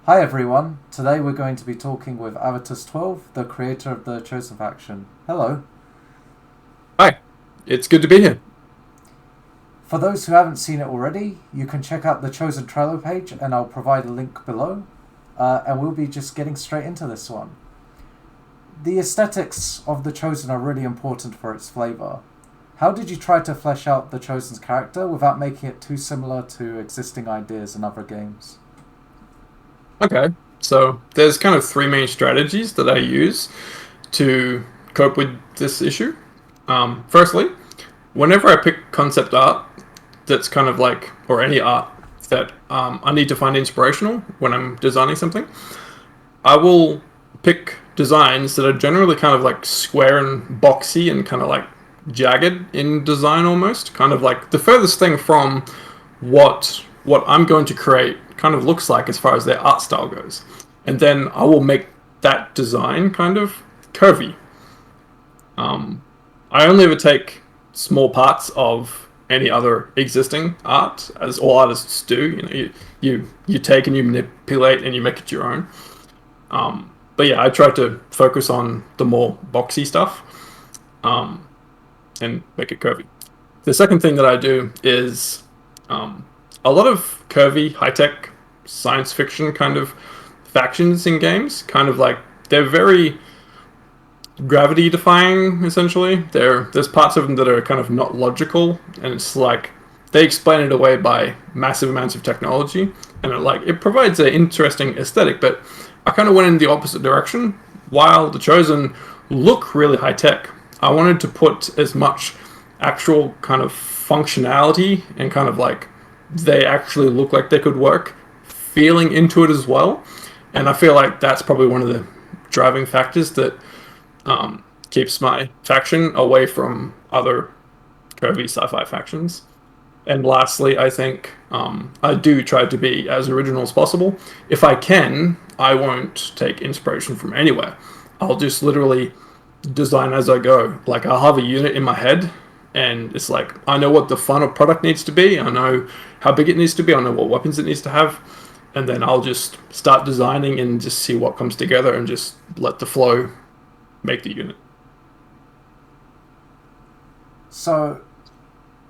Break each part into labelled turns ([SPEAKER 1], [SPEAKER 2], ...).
[SPEAKER 1] Hi everyone, today we're going to be talking with Avitus12, the creator of the Chosen faction. Hello.
[SPEAKER 2] Hi, it's good to be here.
[SPEAKER 1] For those who haven't seen it already, you can check out the Chosen Trello page and I'll provide a link below. And we'll be just getting straight into this one. The aesthetics of the Chosen are really important for its flavour. How did you try to flesh out the Chosen's character without making it too similar to existing ideas in other games?
[SPEAKER 2] Okay, so there's kind of three main strategies that I use to cope with this issue. Firstly, whenever I pick concept art that's kind of like, or any art that I need to find inspirational when I'm designing something, I will pick designs that are generally kind of like square and boxy and kind of like jagged in design almost, kind of like the furthest thing from what I'm going to create kind of looks like as far as their art style goes. And then I will make that design kind of curvy. I only ever take small parts of any other existing art, as all artists do. You take and you manipulate and you make it your own. But yeah, I try to focus on the more boxy stuff um, and make it curvy. The second thing that I do is a lot of curvy, high tech science fiction kind of factions in games. Kind of like they're very gravity defying. Essentially, there's parts of them that are kind of not logical, and it's like they explain it away by massive amounts of technology, and it provides an interesting aesthetic. But I kind of went in the opposite direction. While the Chosen look really high tech, I wanted to put as much actual kind of functionality and kind of like they actually look like they could work feeling into it as well. And I feel like that's probably one of the driving factors that keeps my faction away from other curvy sci-fi factions. And lastly, I think I do try to be as original as possible. If I can, I won't take inspiration from anywhere. I'll just literally design as I go. Like I'll have a unit in my head, and it's like I know what the final product needs to be. I know how big it needs to be. I know what weapons it needs to have, and then I'll just start designing and just see what comes together and just let the flow make the unit.
[SPEAKER 1] So,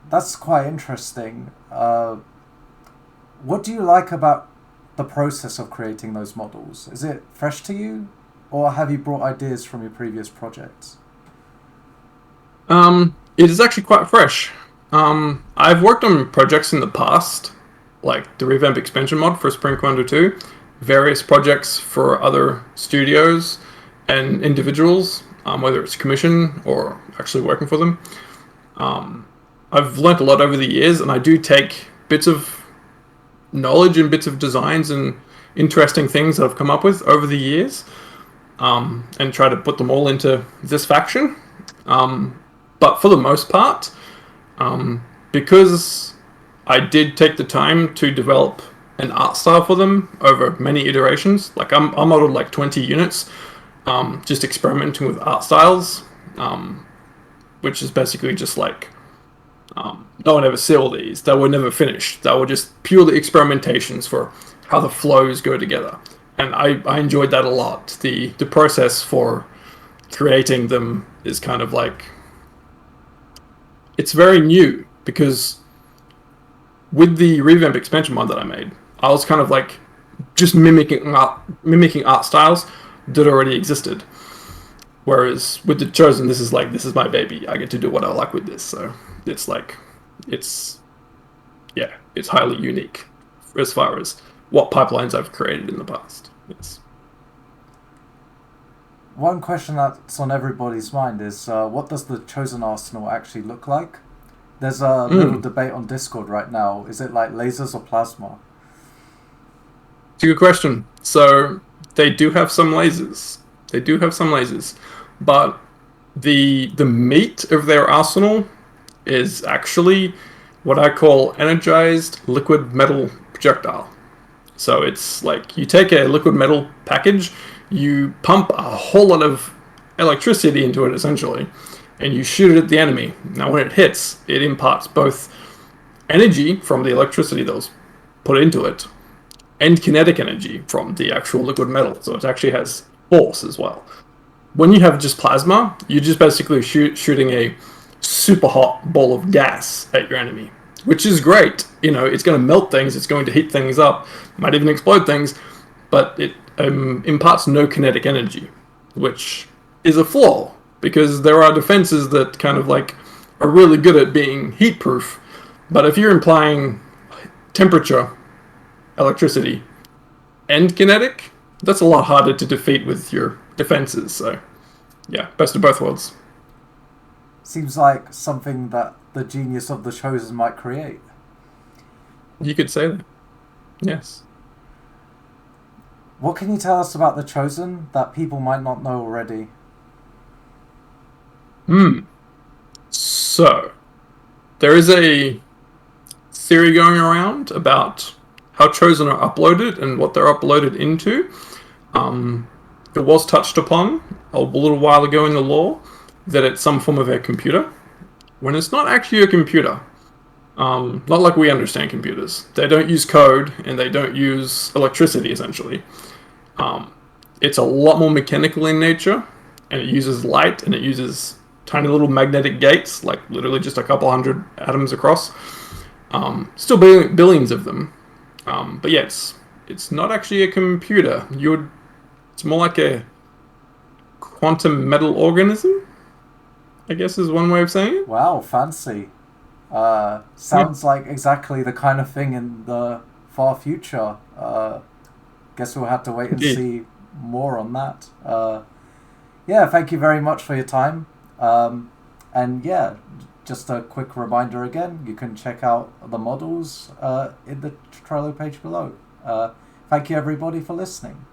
[SPEAKER 1] that's quite interesting. What do you like about the process of creating those models? Is it fresh to you, or have you brought ideas from your previous projects?
[SPEAKER 2] It is actually quite fresh. I've worked on projects in the past, like the revamp expansion mod for Spring Commander 2, various projects for other studios and individuals, whether it's commission or actually working for them. I've learnt a lot over the years, and I do take bits of knowledge and bits of designs and interesting things that I've come up with over the years, and try to put them all into this faction. But for the most part, because I did take the time to develop an art style for them over many iterations, like I modeled like 20 units, just experimenting with art styles, which is basically just like no one ever saw these. They were never finished. They were just purely experimentations for how the flows go together. And I enjoyed that a lot. The process for creating them is kind of like it's very new because with the revamp expansion mod that I made, I was kind of like just mimicking art styles that already existed. Whereas with the Chosen, this is my baby. I get to do what I like with this. So it's like it's yeah, it's highly unique as far as what pipelines I've created in the past. Yes.
[SPEAKER 1] One question that's on everybody's mind is what does the Chosen Arsenal actually look like? There's a little debate on Discord right now. Is it like lasers or plasma?
[SPEAKER 2] It's a good question. So they do have some lasers. They do have some lasers, but the meat of their arsenal is actually what I call energized liquid metal projectile. So it's like you take a liquid metal package, you pump a whole lot of electricity into it essentially, and you shoot it at the enemy. Now when it hits, it imparts both energy from the electricity that was put into it, and kinetic energy from the actual liquid metal. So it actually has force as well. When you have just plasma, you're just basically shooting a super hot ball of gas at your enemy, which is great. It's going to melt things, it's going to heat things up, might even explode things, but it imparts no kinetic energy, which is a flaw, because there are defenses that kind of like are really good at being heat proof, but if you're implying temperature, electricity, and kinetic, that's a lot harder to defeat with your defenses. So yeah, best of both worlds.
[SPEAKER 1] Seems like something that the genius of the Chosen might create.
[SPEAKER 2] You could say that. Yes.
[SPEAKER 1] What can you tell us about the Chosen that people might not know already?
[SPEAKER 2] So, there is a theory going around about how Chosen are uploaded and what they're uploaded into. It was touched upon a little while ago in the lore that it's some form of a computer, when it's not actually a computer. Not like we understand computers. They don't use code, and they don't use electricity, essentially. It's a lot more mechanical in nature, and it uses light, and it uses tiny little magnetic gates, like literally just a couple hundred atoms across. Still billions of them. But yeah, it's not actually a computer. It's more like a quantum metal organism, I guess is one way of saying it.
[SPEAKER 1] Wow, fancy. Sounds like exactly the kind of thing in the far future. Guess we'll have to wait and see more on that. Yeah, thank you very much for your time. And yeah, just a quick reminder again, you can check out the models in the Trello page below. Thank you everybody for listening.